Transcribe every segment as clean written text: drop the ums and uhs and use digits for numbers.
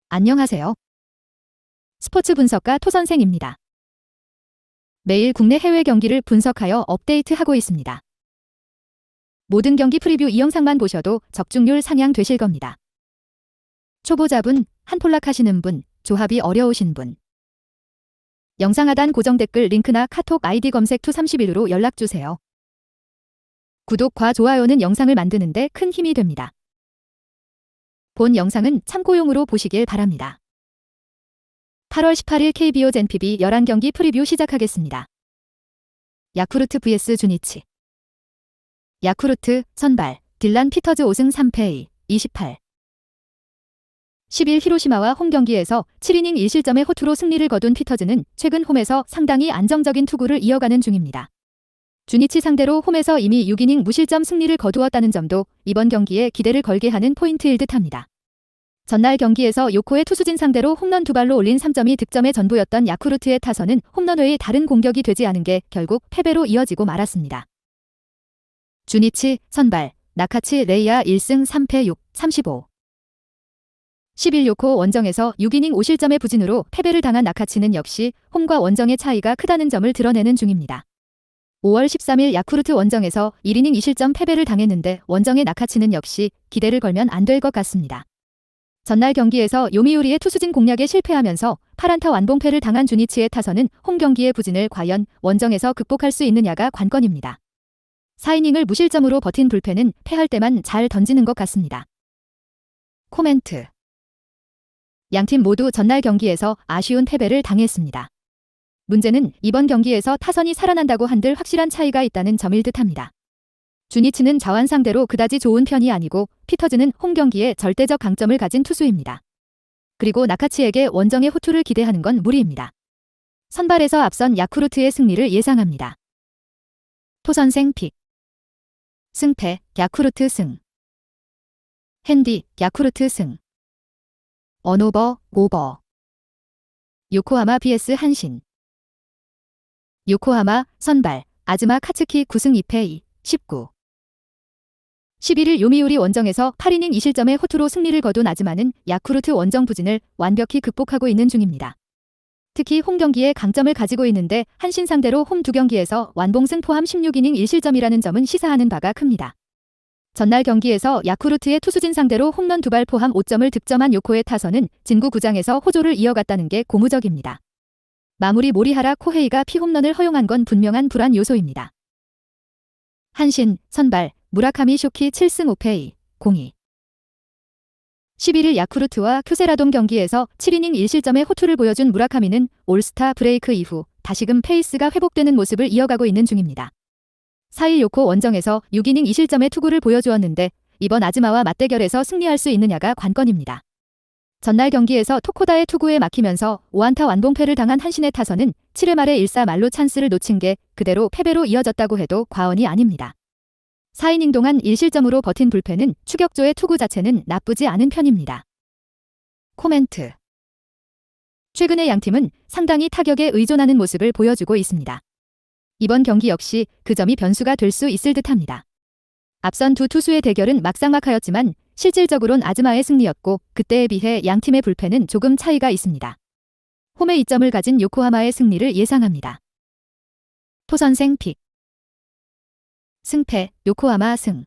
안녕하세요. 스포츠 분석가 토선생입니다. 매일 국내 해외 경기를 분석하여 업데이트하고 있습니다. 모든 경기 프리뷰 이 영상만 보셔도 적중률 상향 되실 겁니다. 초보자분, 한폴락 하시는 분, 조합이 어려우신 분. 영상 하단 고정 댓글 링크나 카톡 아이디 검색 투31로 연락주세요. 구독과 좋아요는 영상을 만드는데 큰 힘이 됩니다. 본 영상은 참고용으로 보시길 바랍니다. 8월 18일 KBO 젠PB 11경기 프리뷰 시작하겠습니다. 야쿠르트 vs 주니치. 야쿠르트 선발 딜란 피터즈 5승 3패 28. 10일 히로시마와 홈 경기에서 7이닝 1실점의 호투로 승리를 거둔 피터즈는 최근 홈에서 상당히 안정적인 투구를 이어가는 중입니다. 주니치 상대로 홈에서 이미 6이닝 무실점 승리를 거두었다는 점도 이번 경기에 기대를 걸게 하는 포인트일 듯합니다. 전날 경기에서 요코의 투수진 상대로 홈런 2발로 올린 3점이 득점의 전부였던 야쿠르트의 타선은 홈런 외의 다른 공격이 되지 않은 게 결국 패배로 이어지고 말았습니다. 주니치 선발 나카치 레이아 1승 3패 6, 35. 10일 요코 원정에서 6이닝 5실점의 부진으로 패배를 당한 나카치는 역시 홈과 원정의 차이가 크다는 점을 드러내는 중입니다. 5월 13일 야쿠르트 원정에서 1이닝 2실점 패배를 당했는데 원정의 나카치는 역시 기대를 걸면 안 될 것 같습니다. 전날 경기에서 요미우리의 투수진 공략에 실패하면서 8안타 완봉패를 당한 주니치의 타선은 홈 경기의 부진을 과연 원정에서 극복할 수 있느냐가 관건입니다. 4이닝을 무실점으로 버틴 불펜은 패할 때만 잘 던지는 것 같습니다. 코멘트. 양팀 모두 전날 경기에서 아쉬운 패배를 당했습니다. 문제는 이번 경기에서 타선이 살아난다고 한들 확실한 차이가 있다는 점일 듯합니다. 주니치는 좌완 상대로 그다지 좋은 편이 아니고 피터즈는 홈 경기에 절대적 강점을 가진 투수입니다. 그리고 나카치에게 원정의 호투를 기대하는 건 무리입니다. 선발에서 앞선 야쿠르트의 승리를 예상합니다. 토선생 픽. 승패 야쿠르트 승. 핸디 야쿠르트 승. 언오버 오버. 요코하마 vs 한신. 요코하마 선발 아즈마 카츠키 9승 2패 19. 11일 요미우리 원정에서 8이닝 2실점의 호투로 승리를 거둔 아즈마는 야쿠르트 원정 부진을 완벽히 극복하고 있는 중입니다. 특히 홈 경기에 강점을 가지고 있는데 한신 상대로 홈 2경기에서 완봉승 포함 16이닝 1실점이라는 점은 시사하는 바가 큽니다. 전날 경기에서 야쿠르트의 투수진 상대로 홈런 2발 포함 5점을 득점한 요코의 타선은 진구 구장에서 호조를 이어갔다는 게 고무적입니다. 마무리 모리하라 코헤이가 피홈런을 허용한 건 분명한 불안 요소입니다. 한신 선발 무라카미 쇼키 7승 5패 02. 11일 야쿠르트와 큐세라돔 경기에서 7이닝 1실점의 호투를 보여준 무라카미는 올스타 브레이크 이후 다시금 페이스가 회복되는 모습을 이어가고 있는 중입니다. 4일 요코 원정에서 6이닝 2실점의 투구를 보여주었는데 이번 아즈마와 맞대결에서 승리할 수 있느냐가 관건입니다. 전날 경기에서 토코다의 투구에 막히면서 5안타 완봉패를 당한 한신의 타선은 7회 말에 1사 말로 찬스를 놓친 게 그대로 패배로 이어졌다고 해도 과언이 아닙니다. 4이닝 동안 1실점으로 버틴 불펜은 추격조의 투구 자체는 나쁘지 않은 편입니다. 코멘트. 최근에 양팀은 상당히 타격에 의존하는 모습을 보여주고 있습니다. 이번 경기 역시 그 점이 변수가 될 수 있을 듯합니다. 앞선 두 투수의 대결은 막상막하였지만 실질적으론 아즈마의 승리였고 그때에 비해 양팀의 불펜은 조금 차이가 있습니다. 홈에 이점을 가진 요코하마의 승리를 예상합니다. 토선생 픽. 승패 요코하마 승.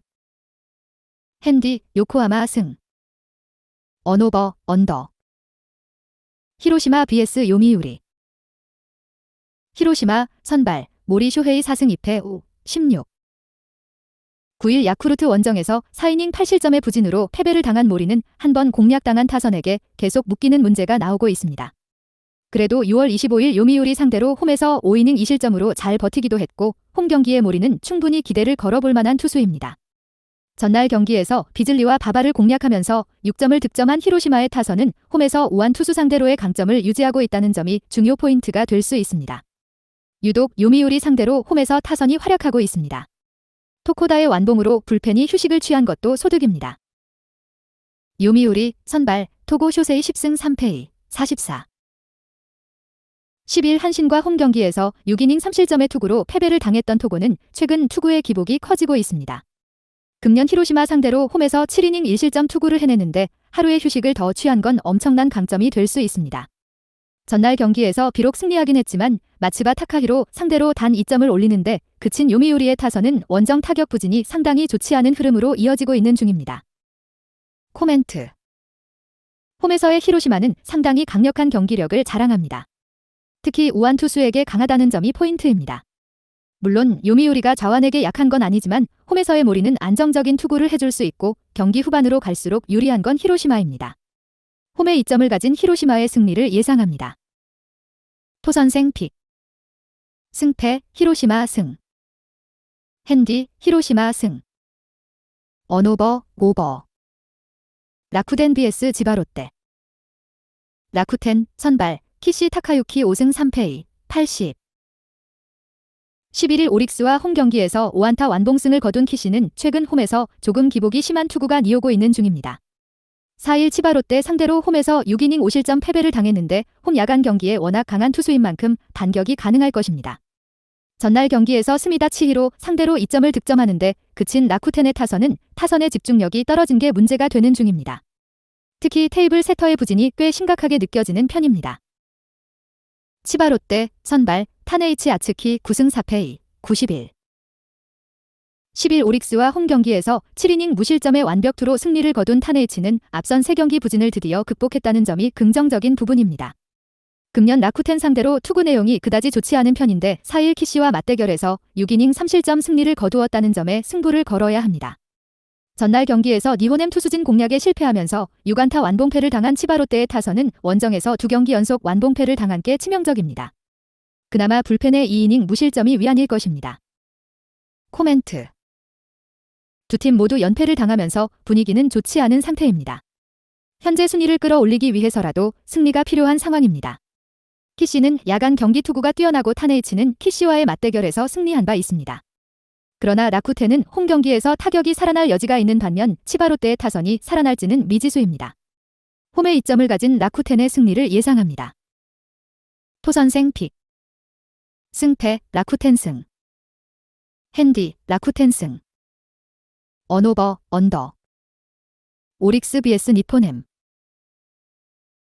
핸디 요코하마 승. 언오버 언더. 히로시마 vs 요미우리. 히로시마 선발 모리 쇼헤이 4승 2패 5, 16. 9일 야쿠르트 원정에서 4이닝 8실점의 부진으로 패배를 당한 모리는 한 번 공략당한 타선에게 계속 묶이는 문제가 나오고 있습니다. 그래도 6월 25일 요미우리 상대로 홈에서 5이닝 2실점으로 잘 버티기도 했고 홈 경기의 모리는 충분히 기대를 걸어볼 만한 투수입니다. 전날 경기에서 비즐리와 바바를 공략하면서 6점을 득점한 히로시마의 타선은 홈에서 우한 투수 상대로의 강점을 유지하고 있다는 점이 중요 포인트가 될 수 있습니다. 유독 요미우리 상대로 홈에서 타선이 활약하고 있습니다. 토코다의 완봉으로 불펜이 휴식을 취한 것도 소득입니다. 요미우리 선발 토고 쇼세이 10승 3패 44. 10일 한신과 홈 경기에서 6이닝 3실점의 투구로 패배를 당했던 토고는 최근 투구의 기복이 커지고 있습니다. 금년 히로시마 상대로 홈에서 7이닝 1실점 투구를 해내는데 하루의 휴식을 더 취한 건 엄청난 강점이 될 수 있습니다. 전날 경기에서 비록 승리하긴 했지만 마츠바 타카히로 상대로 단 2점을 올리는데 그친 요미우리의 타선은 원정 타격 부진이 상당히 좋지 않은 흐름으로 이어지고 있는 중입니다. 코멘트. 홈에서의 히로시마는 상당히 강력한 경기력을 자랑합니다. 특히 우완 투수에게 강하다는 점이 포인트입니다. 물론 요미우리가 자완에게 약한 건 아니지만 홈에서의 모리는 안정적인 투구를 해줄 수 있고 경기 후반으로 갈수록 유리한 건 히로시마입니다. 홈에 2점을 가진 히로시마의 승리를 예상합니다. 토선생 픽. 승패 히로시마 승. 핸디 히로시마 승. 언오버 오버. 라쿠덴 vs 지바롯데. 라쿠텐 선발 키시 타카유키 5승 3패 80. 11일 오릭스와 홈 경기에서 5안타 완봉승을 거둔 키시는 최근 홈에서 조금 기복이 심한 투구가 이어오고 있는 중입니다. 4일 치바롯데 상대로 홈에서 6이닝 5실점 패배를 당했는데 홈 야간 경기에 워낙 강한 투수인 만큼 반격이 가능할 것입니다. 전날 경기에서 스미다 치히로 상대로 2점을 득점하는데 그친 라쿠텐의 타선의 집중력이 떨어진 게 문제가 되는 중입니다. 특히 테이블 세터의 부진이 꽤 심각하게 느껴지는 편입니다. 치바롯데 선발 타네이치 아츠키 9승 4패 91. 10일 오릭스와 홈 경기에서 7이닝 무실점의 완벽투로 승리를 거둔 타네이치는 앞선 3경기 부진을 드디어 극복했다는 점이 긍정적인 부분입니다. 금년 라쿠텐 상대로 투구 내용이 그다지 좋지 않은 편인데 4일 키시와 맞대결에서 6이닝 3실점 승리를 거두었다는 점에 승부를 걸어야 합니다. 전날 경기에서 니호넴 투수진 공략에 실패하면서 6안타 완봉패를 당한 치바롯데의 타선은 원정에서 2경기 연속 완봉패를 당한 게 치명적입니다. 그나마 불펜의 2이닝 무실점이 위안일 것입니다. 코멘트. 두 팀 모두 연패를 당하면서 분위기는 좋지 않은 상태입니다. 현재 순위를 끌어올리기 위해서라도 승리가 필요한 상황입니다. 키시는 야간 경기 투구가 뛰어나고 타네이치는 키시와의 맞대결에서 승리한 바 있습니다. 그러나 라쿠텐은 홈 경기에서 타격이 살아날 여지가 있는 반면 치바롯데의 타선이 살아날지는 미지수입니다. 홈에 2점을 가진 라쿠텐의 승리를 예상합니다. 토선생 픽. 승패 라쿠텐 승. 핸디 라쿠텐 승. 언오버 언더. 오릭스 vs 니포넴.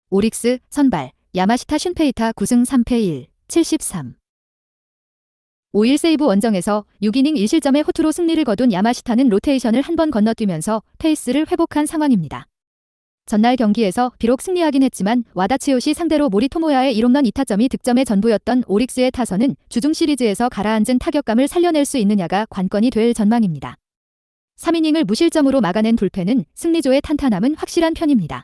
오릭스 선발 야마시타 슌페이타 9승 3패 73. 5일 세이브 원정에서 6이닝 1실점의 호투로 승리를 거둔 야마시타는 로테이션을 한 번 건너뛰면서 페이스를 회복한 상황입니다. 전날 경기에서 비록 승리하긴 했지만 와다치요시 상대로 모리토모야의 1홈런 2타점이 득점의 전부였던 오릭스의 타선은 주중 시리즈에서 가라앉은 타격감을 살려낼 수 있느냐가 관건이 될 전망입니다. 3이닝을 무실점으로 막아낸 불펜은 승리조의 탄탄함은 확실한 편입니다.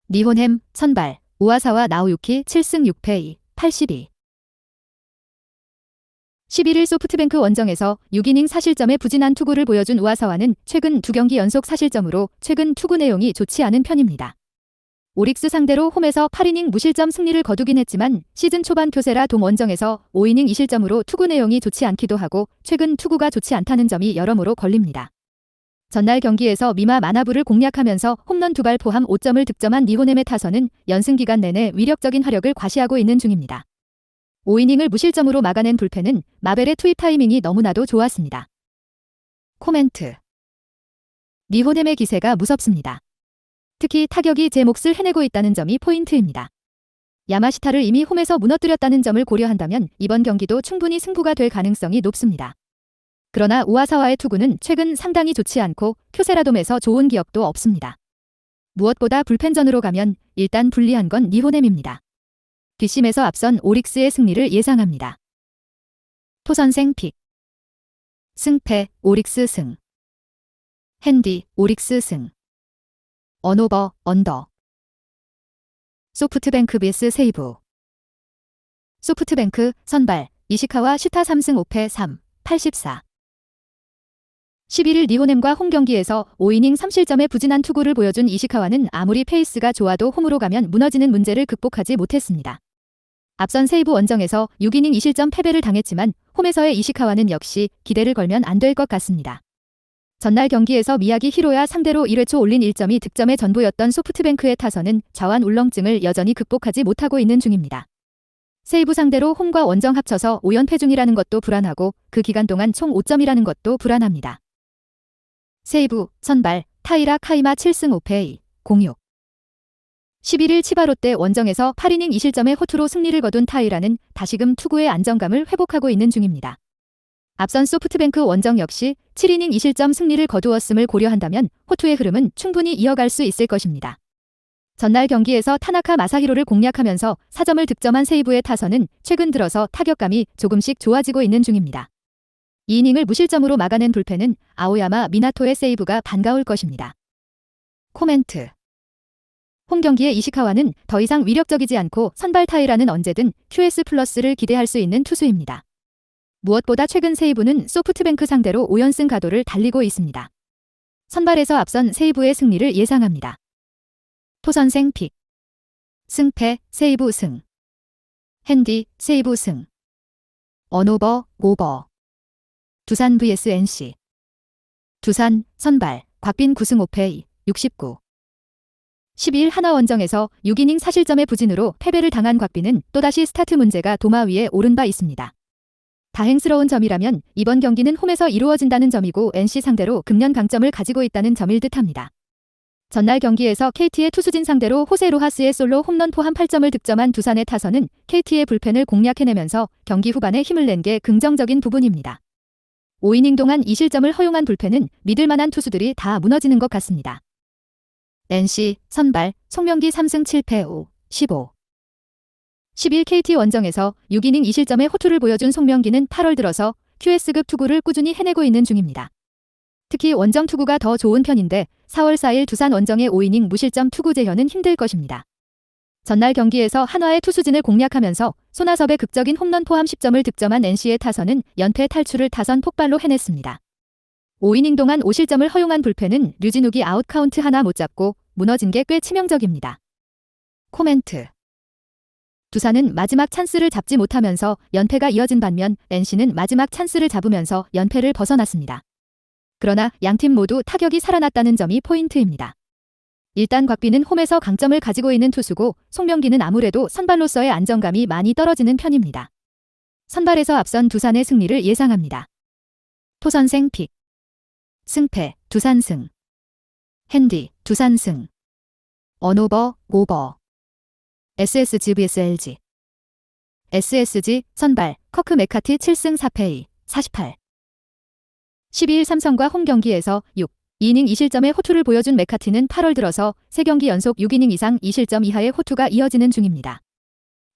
니혼햄 선발 우아사와 나오유키 7승 6패 82. 11일 소프트뱅크 원정에서 6이닝 4실점의 부진한 투구를 보여준 우아사와는 최근 2경기 연속 4실점으로 최근 투구 내용이 좋지 않은 편입니다. 오릭스 상대로 홈에서 8이닝 무실점 승리를 거두긴 했지만 시즌 초반 교세라 돔 원정에서 5이닝 2실점으로 투구 내용이 좋지 않기도 하고 최근 투구가 좋지 않다는 점이 여러모로 걸립니다. 전날 경기에서 미마 마나부를 공략하면서 홈런 2발 포함 5점을 득점한 니호넴의 타선은 연승 기간 내내 위력적인 화력을 과시하고 있는 중입니다. 5이닝을 무실점으로 막아낸 불펜은 마벨의 투입 타이밍이 너무나도 좋았습니다. 코멘트. 니호넴의 기세가 무섭습니다. 특히 타격이 제 몫을 해내고 있다는 점이 포인트입니다. 야마시타를 이미 홈에서 무너뜨렸다는 점을 고려한다면 이번 경기도 충분히 승부가 될 가능성이 높습니다. 그러나 우아사와의 투구는 최근 상당히 좋지 않고 쿄세라돔에서 좋은 기억도 없습니다. 무엇보다 불펜전으로 가면 일단 불리한 건 니호넴입니다. 뒷심에서 앞선 오릭스의 승리를 예상합니다. 토선생 픽. 승패 오릭스 승. 핸디 오릭스 승. 언오버 언더. 소프트뱅크 vs 세이브. 소프트뱅크 선발 이시카와 슈타 3승 5패 3, 84. 11일 니호넴과 홈 경기에서 5이닝 3실점의 부진한 투구를 보여준 이시카와는 아무리 페이스가 좋아도 홈으로 가면 무너지는 문제를 극복하지 못했습니다. 앞선 세이브 원정에서 6이닝 2실점 패배를 당했지만 홈에서의 이시카와는 역시 기대를 걸면 안 될 것 같습니다. 전날 경기에서 미야기 히로야 상대로 1회 초 올린 1점이 득점의 전부였던 소프트뱅크의 타선은 좌완 울렁증을 여전히 극복하지 못하고 있는 중입니다. 세이브 상대로 홈과 원정 합쳐서 5연패 중이라는 것도 불안하고 그 기간 동안 총 5점이라는 것도 불안합니다. 세이브 선발 타이라 카이마 7승 5패 0-6. 11일 치바 롯데 원정에서 8이닝 2실점의 호투로 승리를 거둔 타이라는 다시금 투구의 안정감을 회복하고 있는 중입니다. 앞선 소프트뱅크 원정 역시 7이닝 2실점 승리를 거두었음을 고려한다면 호투의 흐름은 충분히 이어갈 수 있을 것입니다. 전날 경기에서 타나카 마사히로를 공략하면서 4점을 득점한 세이브의 타선은 최근 들어서 타격감이 조금씩 좋아지고 있는 중입니다. 2이닝을 무실점으로 막아낸 불펜은 아오야마 미나토의 세이브가 반가울 것입니다. 코멘트. 홈 경기의 이시카와는 더 이상 위력적이지 않고 선발 타이라는 언제든 QS 플러스를 기대할 수 있는 투수입니다. 무엇보다 최근 세이브는 소프트뱅크 상대로 5연승 가도를 달리고 있습니다. 선발에서 앞선 세이브의 승리를 예상합니다. 토선생 픽. 승패 세이브 승. 핸디 세이브 승. 언오버 오버. 두산 vs NC. 두산 선발 곽빈 9승 5패 69. 12일 하나원정에서 6이닝 4실점의 부진으로 패배를 당한 곽빈은 또다시 스타트 문제가 도마 위에 오른 바 있습니다. 다행스러운 점이라면 이번 경기는 홈에서 이루어진다는 점이고 NC 상대로 금년 강점을 가지고 있다는 점일 듯합니다. 전날 경기에서 KT의 투수진 상대로 호세 로하스의 솔로 홈런 포함 8점을 득점한 두산의 타선은 KT의 불펜을 공략해내면서 경기 후반에 힘을 낸 게 긍정적인 부분입니다. 5이닝 동안 2실점을 허용한 불펜은 믿을 만한 투수들이 다 무너지는 것 같습니다. NC 선발 송명기 3승 7패 5, 15. 10일 KT 원정에서 6이닝 2실점의 호투를 보여준 송명기는 8월 들어서 QS급 투구를 꾸준히 해내고 있는 중입니다. 특히 원정 투구가 더 좋은 편인데 4월 4일 두산 원정의 5이닝 무실점 투구 재현은 힘들 것입니다. 전날 경기에서 한화의 투수진을 공략하면서 손아섭의 극적인 홈런 포함 10점을 득점한 NC의 타선은 연패 탈출을 타선 폭발로 해냈습니다. 5이닝 동안 5실점을 허용한 불펜은 류진욱이 아웃카운트 하나 못 잡고 무너진 게 꽤 치명적입니다. 코멘트. 두산은 마지막 찬스를 잡지 못하면서 연패가 이어진 반면 NC는 마지막 찬스를 잡으면서 연패를 벗어났습니다. 그러나 양팀 모두 타격이 살아났다는 점이 포인트입니다. 일단 곽빈은 홈에서 강점을 가지고 있는 투수고 송명기는 아무래도 선발로서의 안정감이 많이 떨어지는 편입니다. 선발에서 앞선 두산의 승리를 예상합니다. 토선생 픽. 승패 두산 승. 핸디 두산 승. 언오버 오버. SSG vs LG. SSG 선발 커크 메카티 7승 4패 48. 12일 삼성과 홈 경기에서 6이닝 2실점의 호투를 보여준 메카티는 8월 들어서 3경기 연속 6이닝 이상 2실점 이하의 호투가 이어지는 중입니다.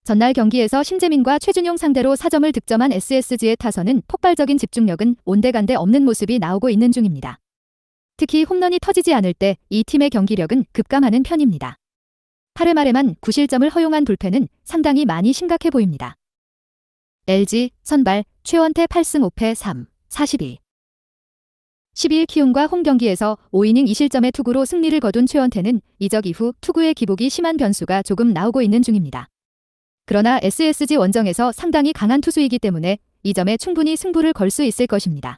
전날 경기에서 신재민과 최준용 상대로 4점을 득점한 SSG의 타선은 폭발적인 집중력은 온데간데 없는 모습이 나오고 있는 중입니다. 특히 홈런이 터지지 않을 때 이 팀의 경기력은 급감하는 편입니다. 8회 말에만 9실점을 허용한 불펜은 상당히 많이 심각해 보입니다. LG 선발 최원태 8승 5패 3, 42. 12일 키움과 홈 경기에서 5이닝 2실점의 투구로 승리를 거둔 최원태는 이적 이후 투구의 기복이 심한 변수가 조금 나오고 있는 중입니다. 그러나 SSG 원정에서 상당히 강한 투수이기 때문에 이 점에 충분히 승부를 걸 수 있을 것입니다.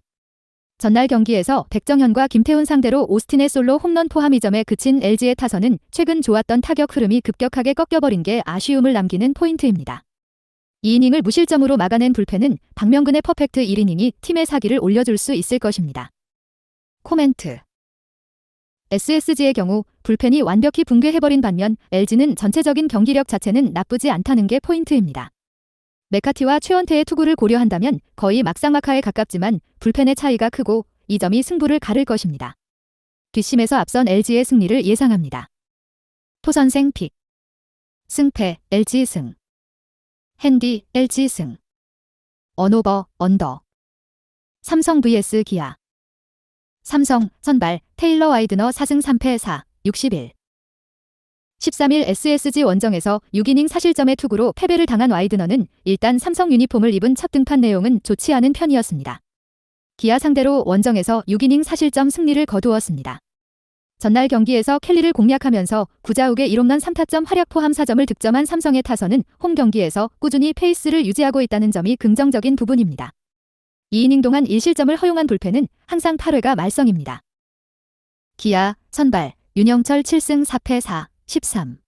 전날 경기에서 백정현과 김태훈 상대로 오스틴의 솔로 홈런 포함 2점에 그친 LG의 타선은 최근 좋았던 타격 흐름이 급격하게 꺾여버린 게 아쉬움을 남기는 포인트입니다. 2이닝을 무실점으로 막아낸 불펜은 박명근의 퍼펙트 1이닝이 팀의 사기를 올려줄 수 있을 것입니다. 코멘트. SSG의 경우 불펜이 완벽히 붕괴해버린 반면 LG는 전체적인 경기력 자체는 나쁘지 않다는 게 포인트입니다. 메카티와 최원태의 투구를 고려한다면 거의 막상막하에 가깝지만 불펜의 차이가 크고 이 점이 승부를 가를 것입니다. 뒷심에서 앞선 LG의 승리를 예상합니다. 토선생 픽. 승패 LG 승. 핸디 LG 승. 언오버 언더. 삼성 vs 기아. 삼성 선발 테일러 와이드너 4승 3패 4, 61. 13일 SSG 원정에서 6이닝 4실점의 투구로 패배를 당한 와이드너는 일단 삼성 유니폼을 입은 첫 등판 내용은 좋지 않은 편이었습니다. 기아 상대로 원정에서 6이닝 4실점 승리를 거두었습니다. 전날 경기에서 켈리를 공략하면서 구자욱의 1홈런 3타점 활약 포함 4점을 득점한 삼성의 타선은 홈 경기에서 꾸준히 페이스를 유지하고 있다는 점이 긍정적인 부분입니다. 2이닝 동안 1실점을 허용한 불펜은 항상 8회가 말썽입니다. 기아 선발 윤영철 7승 4패 4, 13.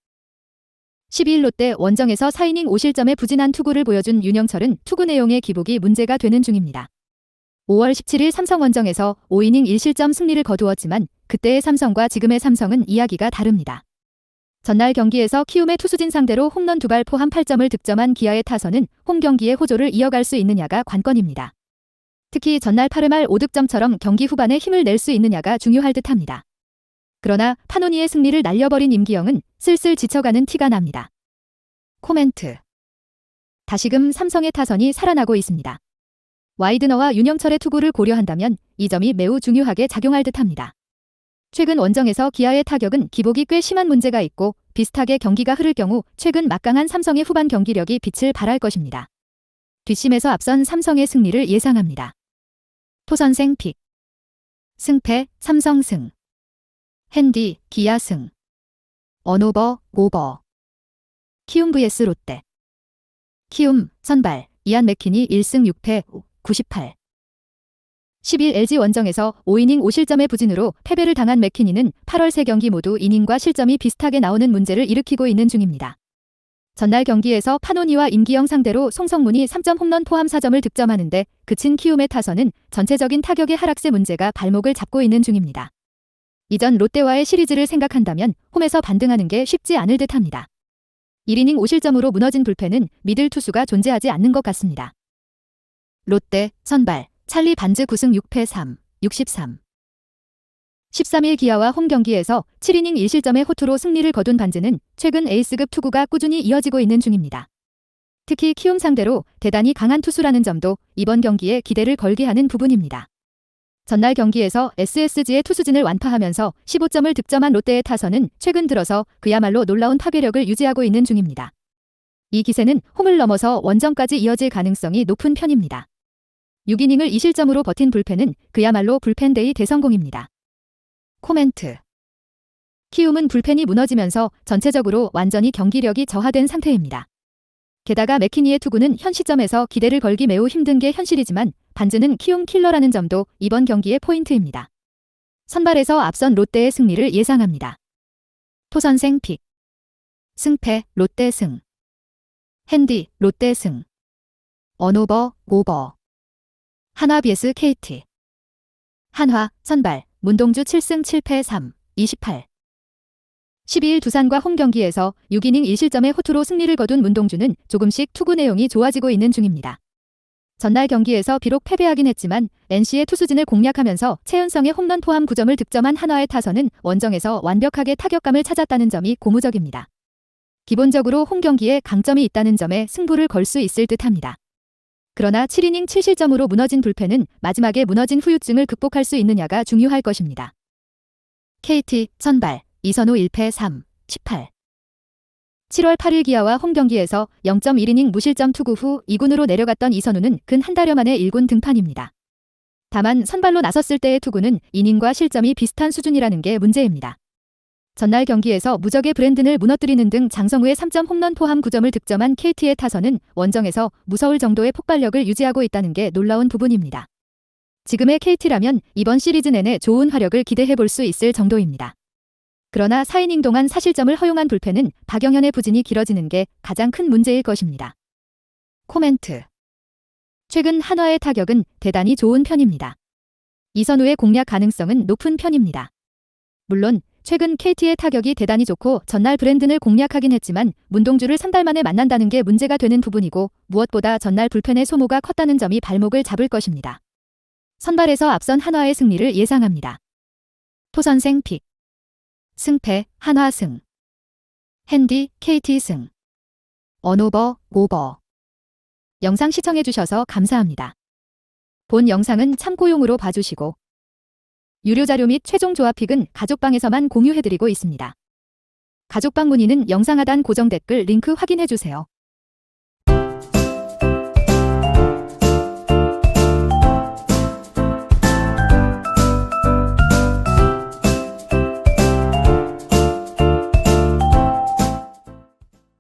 12일 롯데 원정에서 4이닝 5실점의 부진한 투구를 보여준 윤영철은 투구 내용의 기복이 문제가 되는 중입니다. 5월 17일 삼성원정에서 5이닝 1실점 승리를 거두었지만 그때의 삼성과 지금의 삼성은 이야기가 다릅니다. 전날 경기에서 키움의 투수진 상대로 홈런 2발 포함 8점을 득점한 기아의 타선은 홈 경기의 호조를 이어갈 수 있느냐가 관건입니다. 특히 전날 8회 말 5득점처럼 경기 후반에 힘을 낼 수 있느냐가 중요할 듯합니다. 그러나 파노니의 승리를 날려버린 임기영은 슬슬 지쳐가는 티가 납니다. 코멘트. 다시금 삼성의 타선이 살아나고 있습니다. 와이드너와 윤영철의 투구를 고려한다면 이 점이 매우 중요하게 작용할 듯합니다. 최근 원정에서 기아의 타격은 기복이 꽤 심한 문제가 있고 비슷하게 경기가 흐를 경우 최근 막강한 삼성의 후반 경기력이 빛을 발할 것입니다. 뒷심에서 앞선 삼성의 승리를 예상합니다. 토선생 픽. 승패 삼성 승. 핸디 기아 승. 언오버 오버. 키움 vs 롯데. 키움 선발 이안 맥키니 1승 6패 98. 10일 LG 원정에서 5이닝 5실점의 부진으로 패배를 당한 맥키니는 8월 3경기 모두 이닝과 실점이 비슷하게 나오는 문제를 일으키고 있는 중입니다. 전날 경기에서 파노니와 임기영 상대로 송성문이 3점 홈런 포함 4점을 득점하는데 그친 키움의 타선은 전체적인 타격의 하락세 문제가 발목을 잡고 있는 중입니다. 이전 롯데와의 시리즈를 생각한다면 홈에서 반등하는 게 쉽지 않을 듯합니다. 1이닝 5실점으로 무너진 불펜은 미들 투수가 존재하지 않는 것 같습니다. 롯데 선발 찰리 반즈 9승 6패 3, 63. 13일 기아와 홈 경기에서 7이닝 1실점의 호투로 승리를 거둔 반즈는 최근 에이스급 투구가 꾸준히 이어지고 있는 중입니다. 특히 키움 상대로 대단히 강한 투수라는 점도 이번 경기에 기대를 걸게 하는 부분입니다. 전날 경기에서 SSG의 투수진을 완파하면서 15점을 득점한 롯데의 타선은 최근 들어서 그야말로 놀라운 파괴력을 유지하고 있는 중입니다. 이 기세는 홈을 넘어서 원정까지 이어질 가능성이 높은 편입니다. 6이닝을 2실점으로 버틴 불펜은 그야말로 불펜데이 대성공입니다. 코멘트. 키움은 불펜이 무너지면서 전체적으로 완전히 경기력이 저하된 상태입니다. 게다가 맥키니의 투구는 현 시점에서 기대를 걸기 매우 힘든 게 현실이지만 반즈는 키움 킬러라는 점도 이번 경기의 포인트입니다. 선발에서 앞선 롯데의 승리를 예상합니다. 토선생 픽. 승패 롯데 승. 핸디 롯데 승. 언오버 오버. 한화 vs KT. 한화 선발 문동주 7승 7패 3, 28. 12일 두산과 홈 경기에서 6이닝 1실점의 호투로 승리를 거둔 문동주는 조금씩 투구 내용이 좋아지고 있는 중입니다. 전날 경기에서 비록 패배하긴 했지만 NC의 투수진을 공략하면서 최은성의 홈런 포함 9점을 득점한 한화의 타선은 원정에서 완벽하게 타격감을 찾았다는 점이 고무적입니다. 기본적으로 홈 경기에 강점이 있다는 점에 승부를 걸 수 있을 듯합니다. 그러나 7이닝 7실점으로 무너진 불펜은 마지막에 무너진 후유증을 극복할 수 있느냐가 중요할 것입니다. KT 선발 이선우 1패 3, 18. 7월 8일 기아와 홈 경기에서 0.1이닝 무실점 투구 후 2군으로 내려갔던 이선우는 근 한 달여 만에 1군 등판입니다. 다만 선발로 나섰을 때의 투구는 이닝과 실점이 비슷한 수준이라는 게 문제입니다. 전날 경기에서 무적의 브랜든을 무너뜨리는 등 장성우의 3점 홈런 포함 9점을 득점한 KT의 타선은 원정에서 무서울 정도의 폭발력을 유지하고 있다는 게 놀라운 부분입니다. 지금의 KT라면 이번 시리즈 내내 좋은 화력을 기대해 볼 수 있을 정도입니다. 그러나 4이닝 동안 사실점을 허용한 불펜은 박영현의 부진이 길어지는 게 가장 큰 문제일 것입니다. 코멘트. 최근 한화의 타격은 대단히 좋은 편입니다. 이선우의 공략 가능성은 높은 편입니다. 물론 최근 KT의 타격이 대단히 좋고 전날 브랜든을 공략하긴 했지만 문동주를 3달 만에 만난다는 게 문제가 되는 부분이고 무엇보다 전날 불펜의 소모가 컸다는 점이 발목을 잡을 것입니다. 선발에서 앞선 한화의 승리를 예상합니다. 토선생 픽. 승패 한화 승. 핸디 KT 승. 언오버 오버. 영상 시청해주셔서 감사합니다. 본 영상은 참고용으로 봐주시고 유료 자료 및 최종 조합픽은 가족방에서만 공유해드리고 있습니다. 가족방 문의는 영상 하단 고정 댓글 링크 확인해주세요.